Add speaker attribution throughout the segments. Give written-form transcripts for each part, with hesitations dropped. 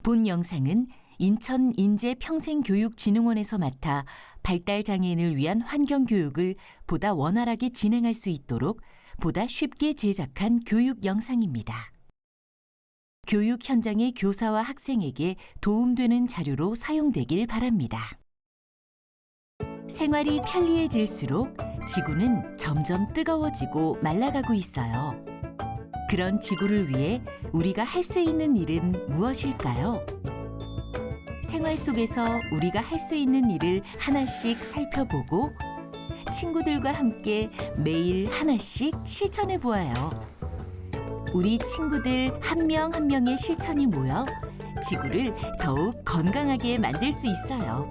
Speaker 1: 본 영상은 인천인재평생교육진흥원에서 맡아 발달장애인을 위한 환경교육을 보다 원활하게 진행할 수 있도록 보다 쉽게 제작한 교육 영상입니다. 교육 현장의 교사와 학생에게 도움되는 자료로 사용되길 바랍니다. 생활이 편리해질수록 지구는 점점 뜨거워지고 말라가고 있어요. 그런 지구를 위해 우리가 할 수 있는 일은 무엇일까요? 생활 속에서 우리가 할 수 있는 일을 하나씩 살펴보고 친구들과 함께 매일 하나씩 실천해 보아요. 우리 친구들 한 명 한 명의 실천이 모여 지구를 더욱 건강하게 만들 수 있어요.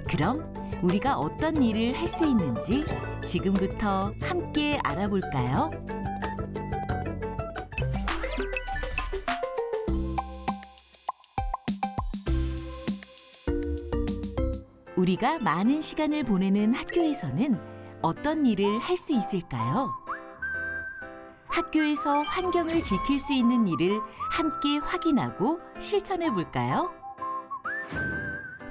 Speaker 1: 그럼 우리가 어떤 일을 할 수 있는지 지금부터 함께 알아볼까요? 우리가 많은 시간을 보내는 학교에서는 어떤 일을 할 수 있을까요? 학교에서 환경을 지킬 수 있는 일을 함께 확인하고 실천해 볼까요?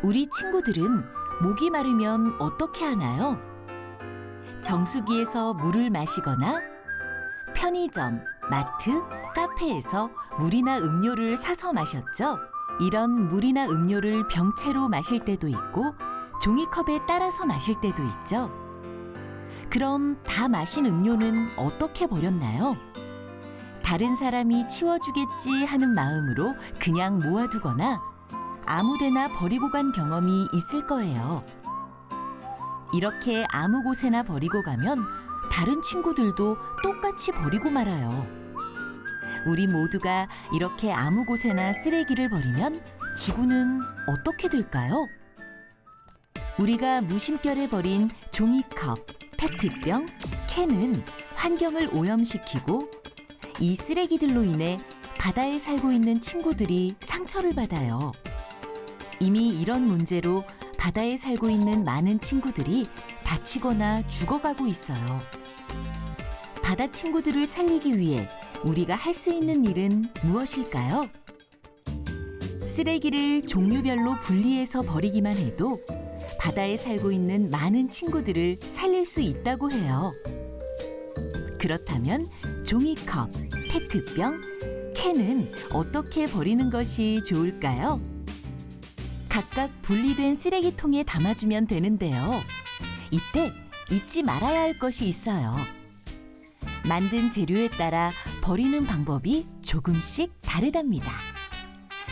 Speaker 1: 우리 친구들은 목이 마르면 어떻게 하나요? 정수기에서 물을 마시거나 편의점, 마트, 카페에서 물이나 음료를 사서 마셨죠? 이런 물이나 음료를 병째로 마실 때도 있고 종이컵에 따라서 마실 때도 있죠. 그럼 다 마신 음료는 어떻게 버렸나요? 다른 사람이 치워주겠지 하는 마음으로 그냥 모아두거나 아무데나 버리고 간 경험이 있을 거예요. 이렇게 아무 곳에나 버리고 가면 다른 친구들도 똑같이 버리고 말아요. 우리 모두가 이렇게 아무 곳에나 쓰레기를 버리면 지구는 어떻게 될까요? 우리가 무심결에 버린 종이컵, 페트병, 캔은 환경을 오염시키고 이 쓰레기들로 인해 바다에 살고 있는 친구들이 상처를 받아요. 이미 이런 문제로 바다에 살고 있는 많은 친구들이 다치거나 죽어가고 있어요. 바다 친구들을 살리기 위해 우리가 할 수 있는 일은 무엇일까요? 쓰레기를 종류별로 분리해서 버리기만 해도 바다에 살고 있는 많은 친구들을 살릴 수 있다고 해요. 그렇다면 종이컵, 페트병, 캔은 어떻게 버리는 것이 좋을까요? 각각 분리된 쓰레기통에 담아주면 되는데요. 이때 잊지 말아야 할 것이 있어요. 만든 재료에 따라 버리는 방법이 조금씩 다르답니다.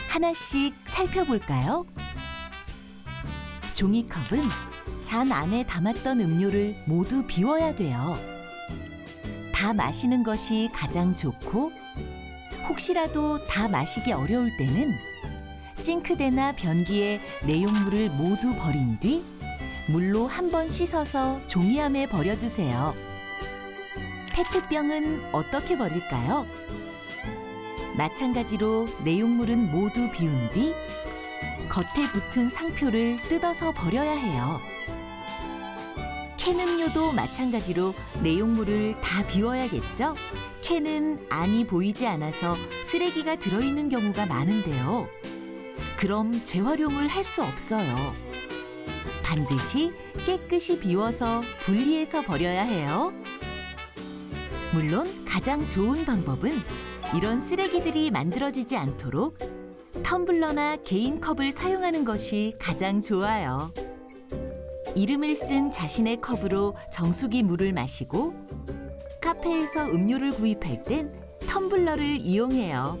Speaker 1: 하나씩 살펴볼까요? 종이컵은 잔 안에 담았던 음료를 모두 비워야 돼요. 다 마시는 것이 가장 좋고 혹시라도 다 마시기 어려울 때는 싱크대나 변기에 내용물을 모두 버린 뒤 물로 한 번 씻어서 종이함에 버려주세요. 페트병은 어떻게 버릴까요? 마찬가지로 내용물은 모두 비운 뒤 겉에 붙은 상표를 뜯어서 버려야 해요. 캔 음료도 마찬가지로 내용물을 다 비워야겠죠? 캔은 안이 보이지 않아서 쓰레기가 들어있는 경우가 많은데요. 그럼 재활용을 할 수 없어요. 반드시 깨끗이 비워서 분리해서 버려야 해요. 물론 가장 좋은 방법은 이런 쓰레기들이 만들어지지 않도록 텀블러나 개인 컵을 사용하는 것이 가장 좋아요. 이름을 쓴 자신의 컵으로 정수기 물을 마시고 카페에서 음료를 구입할 땐 텀블러를 이용해요.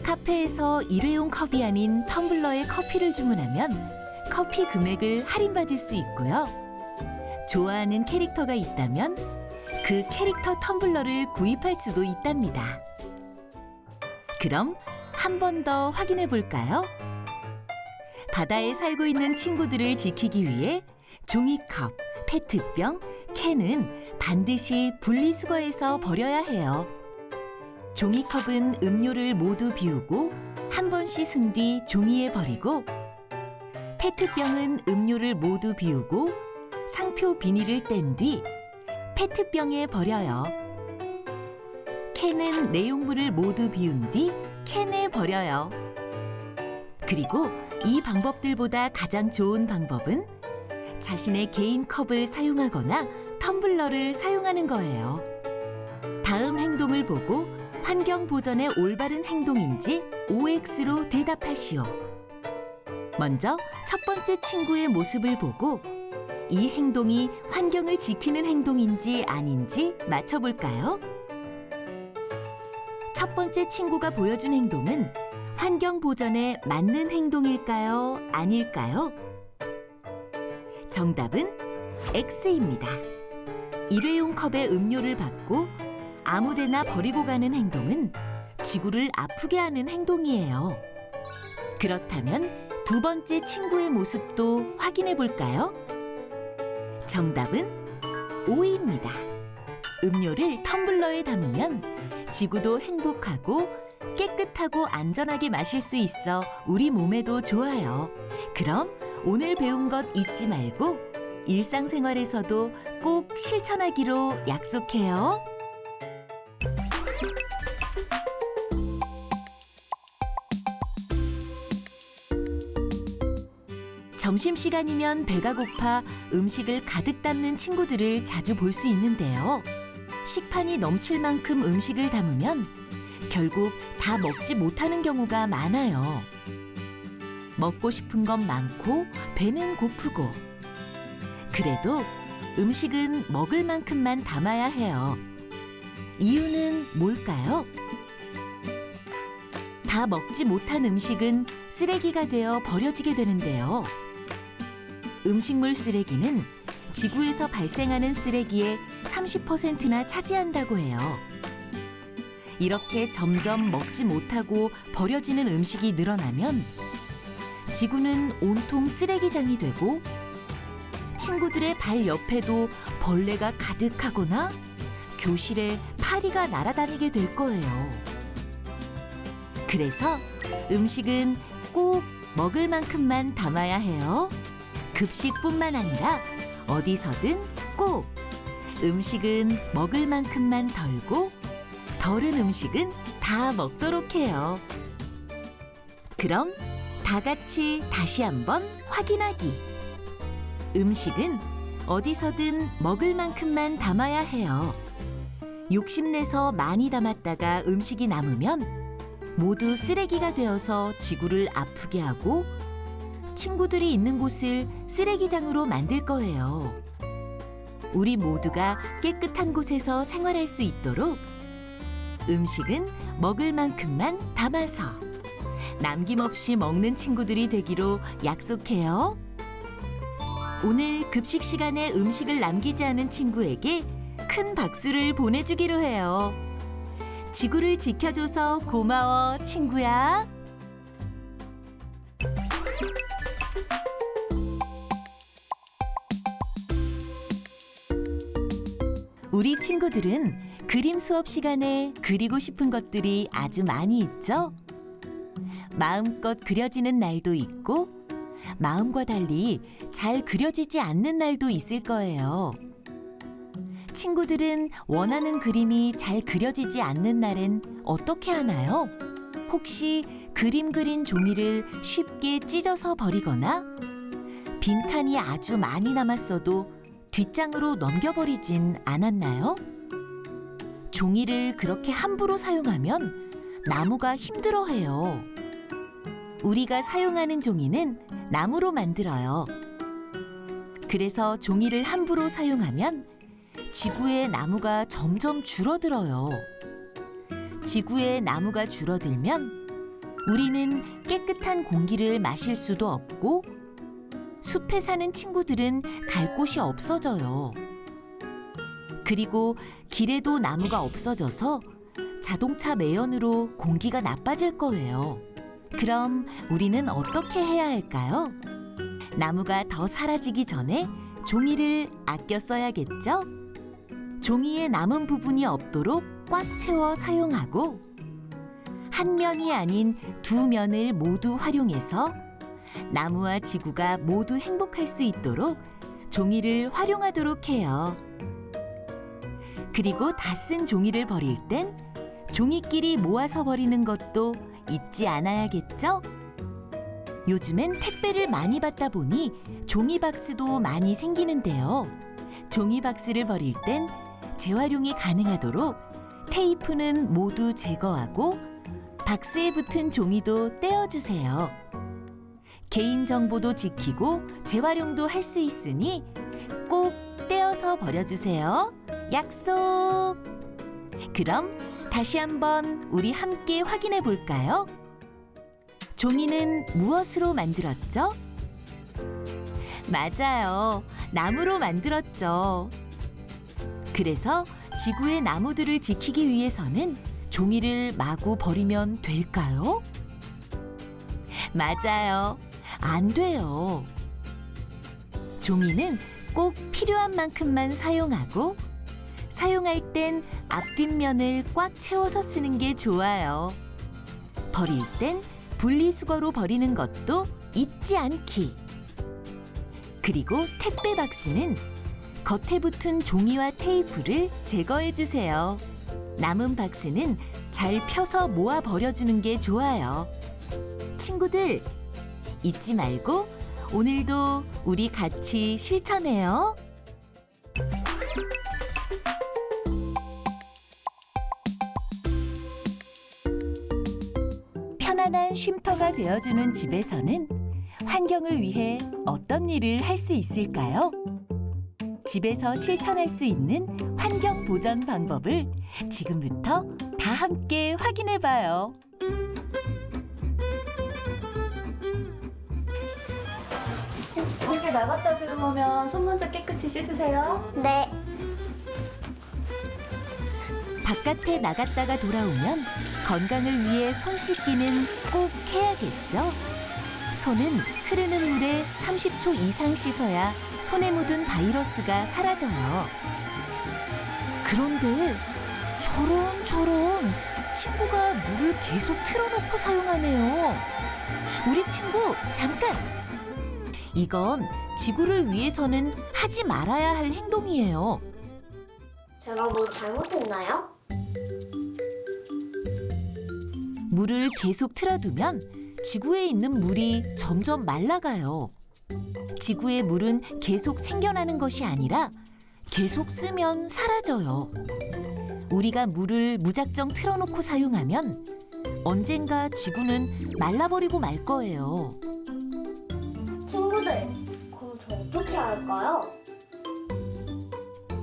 Speaker 1: 카페에서 일회용 컵이 아닌 텀블러에 커피를 주문하면 커피 금액을 할인받을 수 있고요. 좋아하는 캐릭터가 있다면 그 캐릭터 텀블러를 구입할 수도 있답니다. 그럼 한 번 더 확인해 볼까요? 바다에 살고 있는 친구들을 지키기 위해 종이컵, 페트병, 캔은 반드시 분리수거해서 버려야 해요. 종이컵은 음료를 모두 비우고 한 번 씻은 뒤 종이에 버리고 페트병은 음료를 모두 비우고 상표 비닐을 뗀 뒤 페트병에 버려요. 캔은 내용물을 모두 비운 뒤 캔에 버려요. 그리고 이 방법들보다 가장 좋은 방법은 자신의 개인 컵을 사용하거나 텀블러를 사용하는 거예요. 다음 행동을 보고 환경 보전의 올바른 행동인지 OX로 대답하시오. 먼저 첫 번째 친구의 모습을 보고 이 행동이 환경을 지키는 행동인지 아닌지 맞춰볼까요? 첫 번째 친구가 보여준 행동은 환경 보전에 맞는 행동일까요? 아닐까요? 정답은 X입니다. 일회용 컵에 음료를 받고 아무데나 버리고 가는 행동은 지구를 아프게 하는 행동이에요. 그렇다면 두 번째 친구의 모습도 확인해 볼까요? 정답은 O입니다. 음료를 텀블러에 담으면 지구도 행복하고 깨끗하고 안전하게 마실 수 있어 우리 몸에도 좋아요. 그럼 오늘 배운 것 잊지 말고 일상생활에서도 꼭 실천하기로 약속해요. 점심시간이면 배가 고파 음식을 가득 담는 친구들을 자주 볼 수 있는데요. 식판이 넘칠 만큼 음식을 담으면 결국 다 먹지 못하는 경우가 많아요. 먹고 싶은 건 많고 배는 고프고. 그래도 음식은 먹을 만큼만 담아야 해요. 이유는 뭘까요? 다 먹지 못한 음식은 쓰레기가 되어 버려지게 되는데요. 음식물 쓰레기는 지구에서 발생하는 쓰레기의 30%나 차지한다고 해요. 이렇게 점점 먹지 못하고 버려지는 음식이 늘어나면 지구는 온통 쓰레기장이 되고 친구들의 발 옆에도 벌레가 가득하거나 교실에 파리가 날아다니게 될 거예요. 그래서 음식은 꼭 먹을 만큼만 담아야 해요. 급식뿐만 아니라 어디서든 꼭 음식은 먹을 만큼만 덜고 덜은 음식은 다 먹도록 해요. 그럼 다 같이 다시 한번 확인하기. 음식은 어디서든 먹을 만큼만 담아야 해요. 욕심내서 많이 담았다가 음식이 남으면 모두 쓰레기가 되어서 지구를 아프게 하고 친구들이 있는 곳을 쓰레기장으로 만들 거예요. 우리 모두가 깨끗한 곳에서 생활할 수 있도록 음식은 먹을 만큼만 담아서 남김없이 먹는 친구들이 되기로 약속해요. 오늘 급식 시간에 음식을 남기지 않은 친구에게 큰 박수를 보내주기로 해요. 지구를 지켜줘서 고마워, 친구야. 우리 친구들은 그림 수업 시간에 그리고 싶은 것들이 아주 많이 있죠? 마음껏 그려지는 날도 있고 마음과 달리 잘 그려지지 않는 날도 있을 거예요. 친구들은 원하는 그림이 잘 그려지지 않는 날엔 어떻게 하나요? 혹시 그림 그린 종이를 쉽게 찢어서 버리거나 빈칸이 아주 많이 남았어도 뒷장으로 넘겨버리진 않았나요? 종이를 그렇게 함부로 사용하면 나무가 힘들어해요. 우리가 사용하는 종이는 나무로 만들어요. 그래서 종이를 함부로 사용하면 지구의 나무가 점점 줄어들어요. 지구의 나무가 줄어들면 우리는 깨끗한 공기를 마실 수도 없고 숲에 사는 친구들은 갈 곳이 없어져요. 그리고 길에도 나무가 없어져서 자동차 매연으로 공기가 나빠질 거예요. 그럼 우리는 어떻게 해야 할까요? 나무가 더 사라지기 전에 종이를 아껴 써야겠죠? 종이의 남은 부분이 없도록 꽉 채워 사용하고 한 면이 아닌 두 면을 모두 활용해서 나무와 지구가 모두 행복할 수 있도록 종이를 활용하도록 해요. 그리고 다 쓴 종이를 버릴 땐 종이끼리 모아서 버리는 것도 잊지 않아야겠죠? 요즘엔 택배를 많이 받다 보니 종이박스도 많이 생기는데요. 종이박스를 버릴 땐 재활용이 가능하도록 테이프는 모두 제거하고 박스에 붙은 종이도 떼어주세요. 개인정보도 지키고 재활용도 할 수 있으니 꼭 떼어서 버려주세요. 약속! 그럼 다시 한번 우리 함께 확인해 볼까요? 종이는 무엇으로 만들었죠? 맞아요. 나무로 만들었죠. 그래서 지구의 나무들을 지키기 위해서는 종이를 마구 버리면 될까요? 맞아요. 안 돼요. 종이는 꼭 필요한 만큼만 사용하고 사용할 땐 앞뒷면을 꽉 채워서 쓰는 게 좋아요. 버릴 땐 분리수거로 버리는 것도 잊지 않기. 그리고 택배 박스는 겉에 붙은 종이와 테이프를 제거해 주세요. 남은 박스는 잘 펴서 모아 버려주는 게 좋아요. 친구들, 잊지 말고 오늘도 우리 같이 실천해요. 편안한 쉼터가 되어주는 집에서는 환경을 위해 어떤 일을 할 수 있을까요? 집에서 실천할 수 있는 환경 보전 방법을 지금부터 다 함께 확인해 봐요.
Speaker 2: 밖에 나갔다 들어오면 손 먼저 깨끗이 씻으세요.
Speaker 3: 네.
Speaker 1: 바깥에 나갔다가 돌아오면 건강을 위해 손 씻기는 꼭 해야겠죠? 손은 흐르는 물에 30초 이상 씻어야 손에 묻은 바이러스가 사라져요. 그런데 저런 친구가 물을 계속 틀어놓고 사용하네요. 우리 친구 잠깐! 이건 지구를 위해서는 하지 말아야 할 행동이에요.
Speaker 3: 제가 뭐 잘못했나요?
Speaker 1: 물을 계속 틀어두면 지구에 있는 물이 점점 말라가요. 지구의 물은 계속 생겨나는 것이 아니라 계속 쓰면 사라져요. 우리가 물을 무작정 틀어놓고 사용하면 언젠가 지구는 말라버리고 말 거예요.
Speaker 3: 친구들, 그럼 저 어떻게 할까요?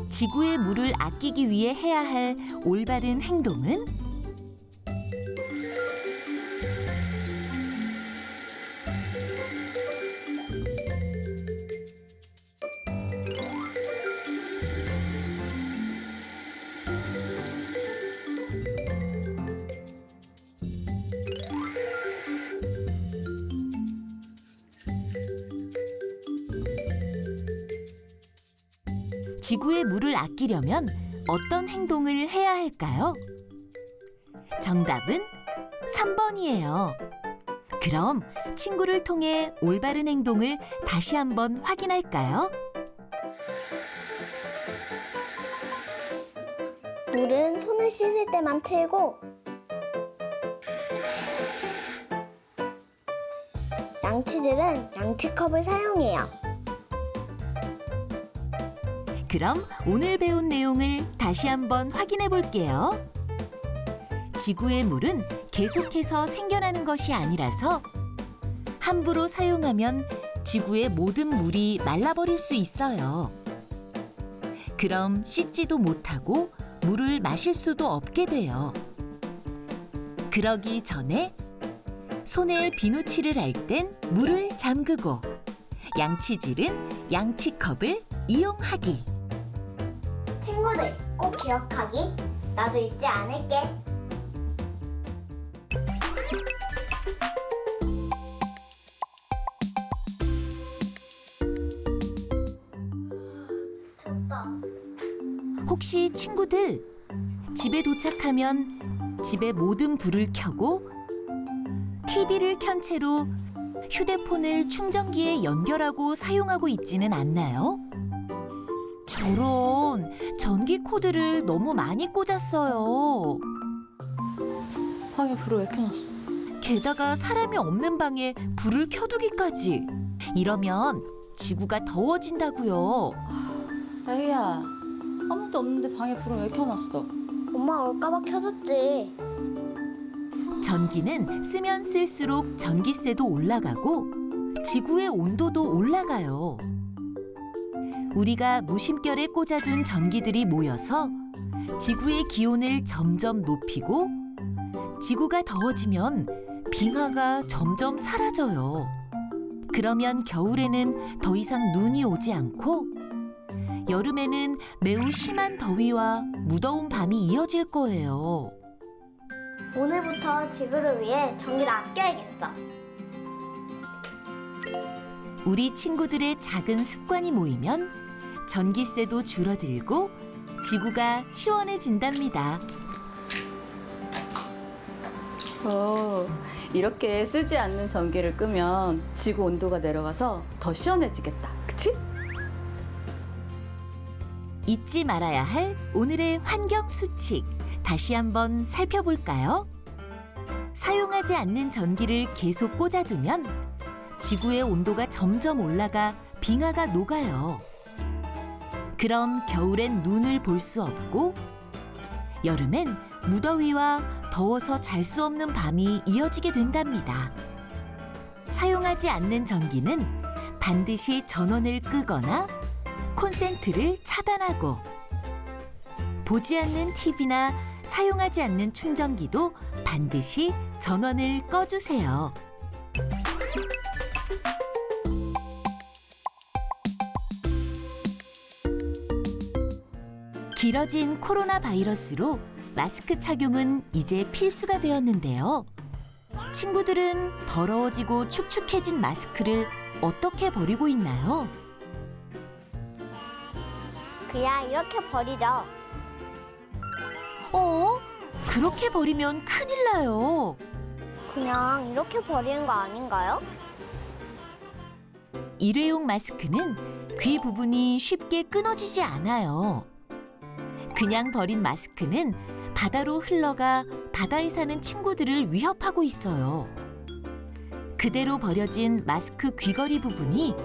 Speaker 1: 지구의 물을 아끼기 위해 해야 할 올바른 행동은? 지구의 물을 아끼려면 어떤 행동을 해야 할까요? 정답은 3번이에요. 그럼 친구를 통해 올바른 행동을 다시 한번 확인할까요?
Speaker 3: 물은 손을 씻을 때만 틀고 양치질은 양치컵을 사용해요.
Speaker 1: 그럼 오늘 배운 내용을 다시 한번 확인해 볼게요. 지구의 물은 계속해서 생겨나는 것이 아니라서 함부로 사용하면 지구의 모든 물이 말라버릴 수 있어요. 그럼 씻지도 못하고 물을 마실 수도 없게 돼요. 그러기 전에 손에 비누칠을 할 땐 물을 잠그고 양치질은 양치컵을 이용하기.
Speaker 3: 친구들, 꼭 기억하기. 나도 잊지 않을게. 춥다.
Speaker 1: 혹시 친구들 집에 도착하면 집에 모든 불을 켜고 TV를 켠 채로 휴대폰을 충전기에 연결하고 사용하고 있지는 않나요? 저런 전기 코드를 너무 많이 꽂았어요.
Speaker 2: 방에 불을 왜 켜놨어?
Speaker 1: 게다가 사람이 없는 방에 불을 켜두기까지. 이러면 지구가 더워진다고요.
Speaker 2: 아이야, 아무도 없는데 방에 불을 왜 켜놨어?
Speaker 3: 엄마 올까봐 켜뒀지.
Speaker 1: 전기는 쓰면 쓸수록 전기세도 올라가고 지구의 온도도 올라가요. 우리가 무심결에 꽂아둔 전기들이 모여서 지구의 기온을 점점 높이고 지구가 더워지면 빙하가 점점 사라져요. 그러면 겨울에는 더 이상 눈이 오지 않고 여름에는 매우 심한 더위와 무더운 밤이 이어질 거예요.
Speaker 3: 오늘부터 지구를 위해 전기를 아껴야겠어.
Speaker 1: 우리 친구들의 작은 습관이 모이면 전기세도 줄어들고 지구가 시원해진답니다.
Speaker 2: 이렇게 쓰지 않는 전기를 끄면 지구 온도가 내려가서 더 시원해지겠다. 그치?
Speaker 1: 잊지 말아야 할 오늘의 환경 수칙 다시 한번 살펴볼까요? 사용하지 않는 전기를 계속 꽂아두면 지구의 온도가 점점 올라가 빙하가 녹아요. 그럼 겨울엔 눈을 볼 수 없고 여름엔 무더위와 더워서 잘 수 없는 밤이 이어지게 된답니다. 사용하지 않는 전기는 반드시 전원을 끄거나 콘센트를 차단하고 보지 않는 TV나 사용하지 않는 충전기도 반드시 전원을 꺼주세요. 길어진 코로나 바이러스로 마스크 착용은 이제 필수가 되었는데요. 친구들은 더러워지고 축축해진 마스크를 어떻게 버리고 있나요?
Speaker 3: 그냥 이렇게 버리죠.
Speaker 1: 그렇게 버리면 큰일 나요.
Speaker 3: 그냥 이렇게 버리는 거 아닌가요?
Speaker 1: 일회용 마스크는 귀 부분이 쉽게 끊어지지 않아요. 그냥 버린 마스크는 바다로 흘러가 바다에 사는 친구들을 위협하고 있어요. 그대로 버려진 마스크 귀걸이 부분이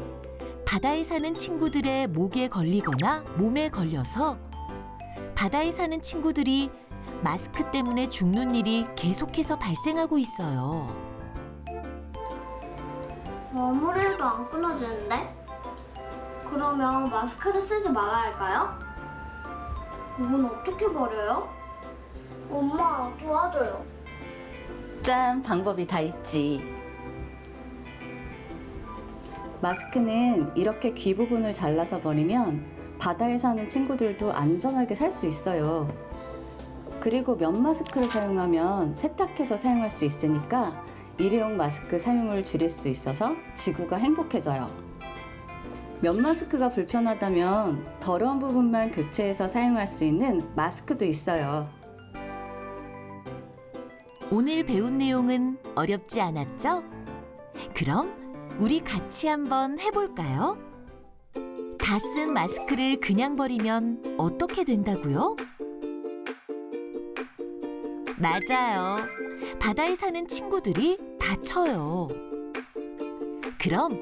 Speaker 1: 바다에 사는 친구들의 목에 걸리거나 몸에 걸려서 바다에 사는 친구들이 마스크 때문에 죽는 일이 계속해서 발생하고 있어요.
Speaker 3: 아무리 해도 안 끊어지는데? 그러면 마스크를 쓰지 말아야 할까요? 이건 어떻게 버려요? 엄마 도와줘요.
Speaker 2: 짠, 방법이 다 있지. 마스크는 이렇게 귀 부분을 잘라서 버리면 바다에 사는 친구들도 안전하게 살 수 있어요. 그리고 면 마스크를 사용하면 세탁해서 사용할 수 있으니까 일회용 마스크 사용을 줄일 수 있어서 지구가 행복해져요. 면 마스크가 불편하다면 더러운 부분만 교체해서 사용할 수 있는 마스크도 있어요.
Speaker 1: 오늘 배운 내용은 어렵지 않았죠? 그럼 우리 같이 한번 해볼까요? 다 쓴 마스크를 그냥 버리면 어떻게 된다고요? 맞아요. 바다에 사는 친구들이 다쳐요. 그럼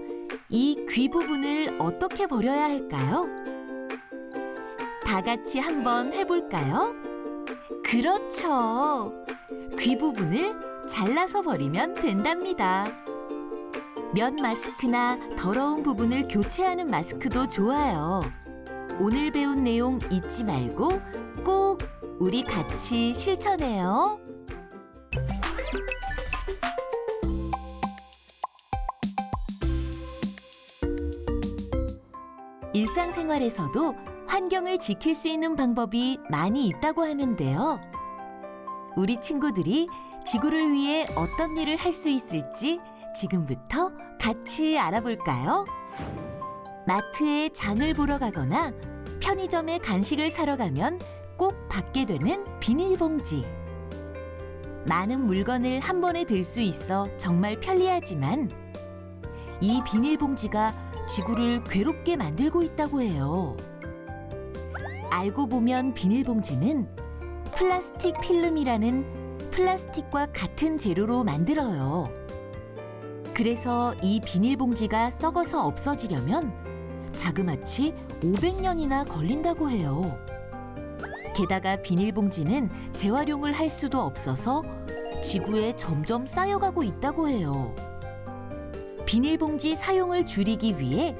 Speaker 1: 이 귀 부분을 어떻게 버려야 할까요? 다 같이 한번 해볼까요? 그렇죠. 귀 부분을 잘라서 버리면 된답니다. 면 마스크나 더러운 부분을 교체하는 마스크도 좋아요. 오늘 배운 내용 잊지 말고 꼭 우리 같이 실천해요. 일상생활에서도 환경을 지킬 수 있는 방법이 많이 있다고 하는데요. 우리 친구들이 지구를 위해 어떤 일을 할 수 있을지 지금부터 같이 알아볼까요? 마트에 장을 보러 가거나 편의점에 간식을 사러 가면 꼭 받게 되는 비닐봉지. 많은 물건을 한 번에 들 수 있어 정말 편리하지만 이 비닐봉지가 지구를 괴롭게 만들고 있다고 해요. 알고 보면 비닐봉지는 플라스틱 필름이라는 플라스틱과 같은 재료로 만들어요. 그래서 이 비닐봉지가 썩어서 없어지려면 자그마치 500년이나 걸린다고 해요. 게다가 비닐봉지는 재활용을 할 수도 없어서 지구에 점점 쌓여가고 있다고 해요. 비닐봉지 사용을 줄이기 위해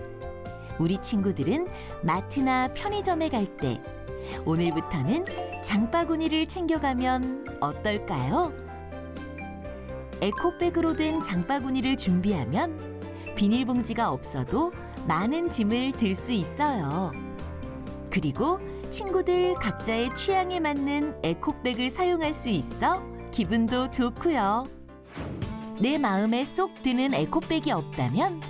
Speaker 1: 우리 친구들은 마트나 편의점에 갈 때 오늘부터는 장바구니를 챙겨가면 어떨까요? 에코백으로 된 장바구니를 준비하면 비닐봉지가 없어도 많은 짐을 들 수 있어요. 그리고 친구들 각자의 취향에 맞는 에코백을 사용할 수 있어 기분도 좋고요. 내 마음에 쏙 드는 에코백이 없다면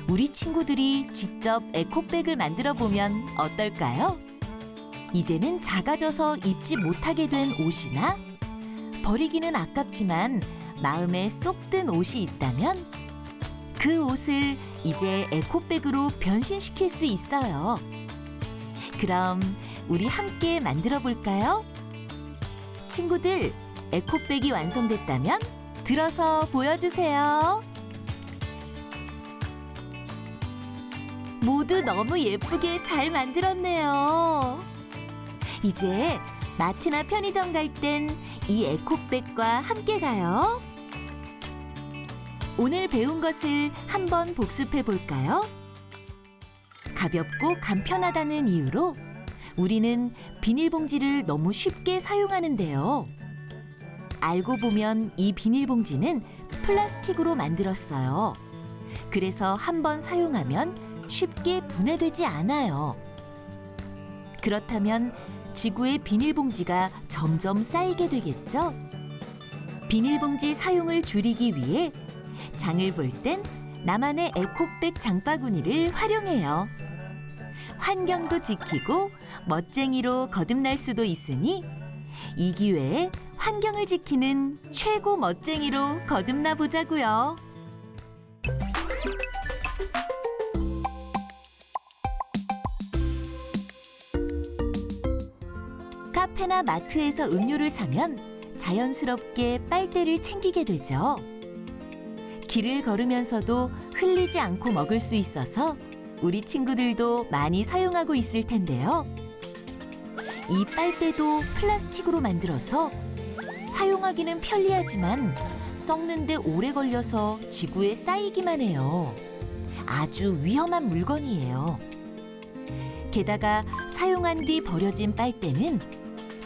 Speaker 1: 우리 친구들이 직접 에코백을 만들어 보면 어떨까요? 이제는 작아져서 입지 못하게 된 옷이나 버리기는 아깝지만 마음에 쏙 든 옷이 있다면 그 옷을 이제 에코백으로 변신시킬 수 있어요. 그럼 우리 함께 만들어 볼까요? 친구들, 에코백이 완성됐다면 들어서 보여주세요. 모두 너무 예쁘게 잘 만들었네요. 이제 마트나 편의점 갈 땐 이 에코백과 함께 가요. 오늘 배운 것을 한번 복습해 볼까요? 가볍고 간편하다는 이유로 우리는 비닐봉지를 너무 쉽게 사용하는데요. 알고 보면 이 비닐봉지는 플라스틱으로 만들었어요. 그래서 한번 사용하면 쉽게 분해되지 않아요. 그렇다면 지구의 비닐봉지가 점점 쌓이게 되겠죠? 비닐봉지 사용을 줄이기 위해 장을 볼 땐 나만의 에코백 장바구니를 활용해요. 환경도 지키고 멋쟁이로 거듭날 수도 있으니 이 기회에 환경을 지키는 최고 멋쟁이로 거듭나 보자고요. 카페나 마트에서 음료를 사면 자연스럽게 빨대를 챙기게 되죠. 길을 걸으면서도 흘리지 않고 먹을 수 있어서 우리 친구들도 많이 사용하고 있을 텐데요. 이 빨대도 플라스틱으로 만들어서 사용하기는 편리하지만 썩는데 오래 걸려서 지구에 쌓이기만 해요. 아주 위험한 물건이에요. 게다가 사용한 뒤 버려진 빨대는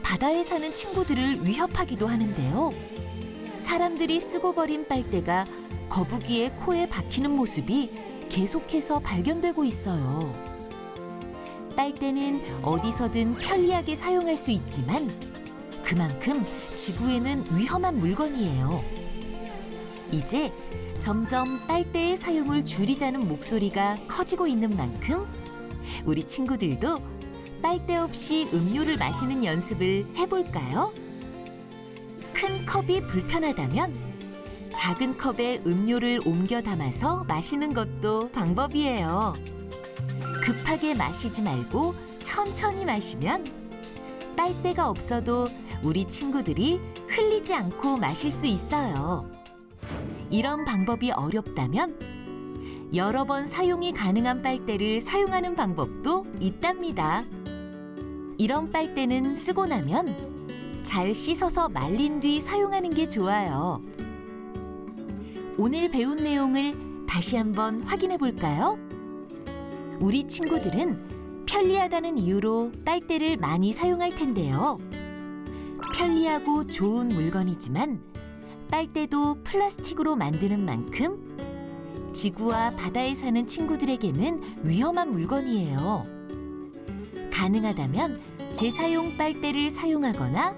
Speaker 1: 바다에 사는 친구들을 위협하기도 하는데요. 사람들이 쓰고 버린 빨대가 거북이의 코에 박히는 모습이 계속해서 발견되고 있어요. 빨대는 어디서든 편리하게 사용할 수 있지만 그만큼 지구에는 위험한 물건이에요. 이제 점점 빨대의 사용을 줄이자는 목소리가 커지고 있는 만큼 우리 친구들도 빨대 없이 음료를 마시는 연습을 해볼까요? 큰 컵이 불편하다면 작은 컵에 음료를 옮겨 담아서 마시는 것도 방법이에요. 급하게 마시지 말고 천천히 마시면 빨대가 없어도 우리 친구들이 흘리지 않고 마실 수 있어요. 이런 방법이 어렵다면 여러 번 사용이 가능한 빨대를 사용하는 방법도 있답니다. 이런 빨대는 쓰고 나면 잘 씻어서 말린 뒤 사용하는 게 좋아요. 오늘 배운 내용을 다시 한번 확인해 볼까요? 우리 친구들은 편리하다는 이유로 빨대를 많이 사용할 텐데요. 편리하고 좋은 물건이지만 빨대도 플라스틱으로 만드는 만큼 지구와 바다에 사는 친구들에게는 위험한 물건이에요. 가능하다면 재사용 빨대를 사용하거나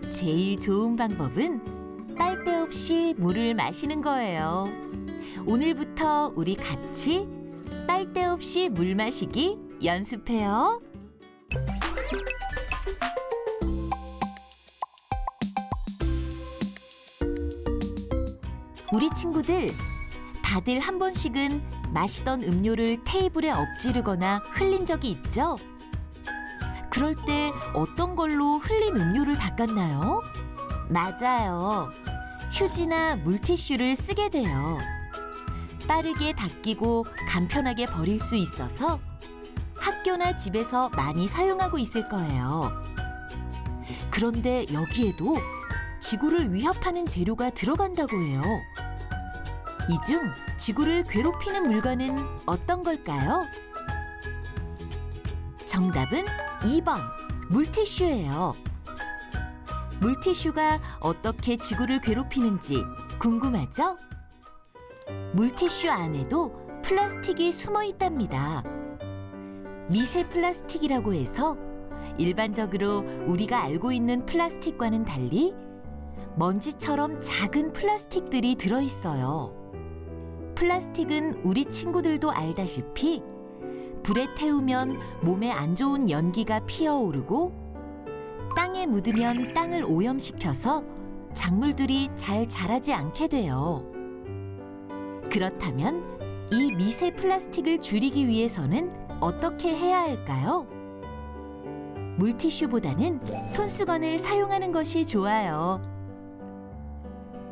Speaker 1: 제일 좋은 방법은 빨대 없이 물을 마시는 거예요. 오늘부터 우리 같이 빨대 없이 물 마시기 연습해요. 우리 친구들, 다들 한 번씩은 마시던 음료를 테이블에 엎지르거나 흘린 적이 있죠? 그럴 때 어떤 걸로 흘린 음료를 닦았나요? 맞아요. 휴지나 물티슈를 쓰게 돼요. 빠르게 닦이고 간편하게 버릴 수 있어서 학교나 집에서 많이 사용하고 있을 거예요. 그런데 여기에도 지구를 위협하는 재료가 들어간다고 해요. 이 중 지구를 괴롭히는 물건은 어떤 걸까요? 정답은 2번 물티슈예요. 물티슈가 어떻게 지구를 괴롭히는지 궁금하죠? 물티슈 안에도 플라스틱이 숨어 있답니다. 미세 플라스틱이라고 해서 일반적으로 우리가 알고 있는 플라스틱과는 달리 먼지처럼 작은 플라스틱들이 들어있어요. 플라스틱은 우리 친구들도 알다시피 불에 태우면 몸에 안 좋은 연기가 피어오르고 땅에 묻으면 땅을 오염시켜서 작물들이 잘 자라지 않게 돼요. 그렇다면 이 미세 플라스틱을 줄이기 위해서는 어떻게 해야 할까요? 물티슈보다는 손수건을 사용하는 것이 좋아요.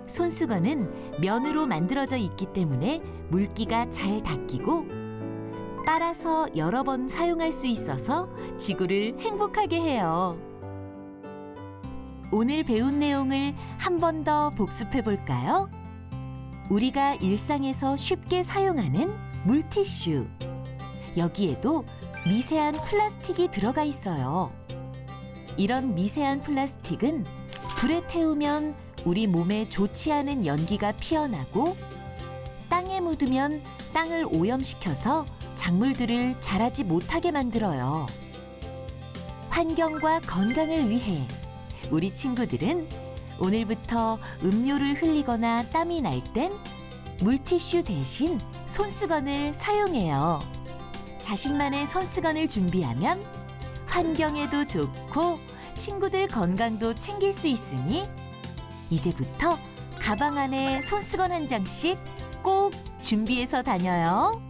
Speaker 1: 손수건은 면으로 만들어져 있기 때문에 물기가 잘 닦이고 빨아서 여러 번 사용할 수 있어서 지구를 행복하게 해요. 오늘 배운 내용을 한 번 더 복습해 볼까요? 우리가 일상에서 쉽게 사용하는 물티슈. 여기에도 미세한 플라스틱이 들어가 있어요. 이런 미세한 플라스틱은 불에 태우면 우리 몸에 좋지 않은 연기가 피어나고 땅에 묻으면 땅을 오염시켜서 작물들을 자라지 못하게 만들어요. 환경과 건강을 위해 우리 친구들은 오늘부터 음료를 흘리거나 땀이 날 땐 물티슈 대신 손수건을 사용해요. 자신만의 손수건을 준비하면 환경에도 좋고 친구들 건강도 챙길 수 있으니 이제부터 가방 안에 손수건 한 장씩 꼭 준비해서 다녀요.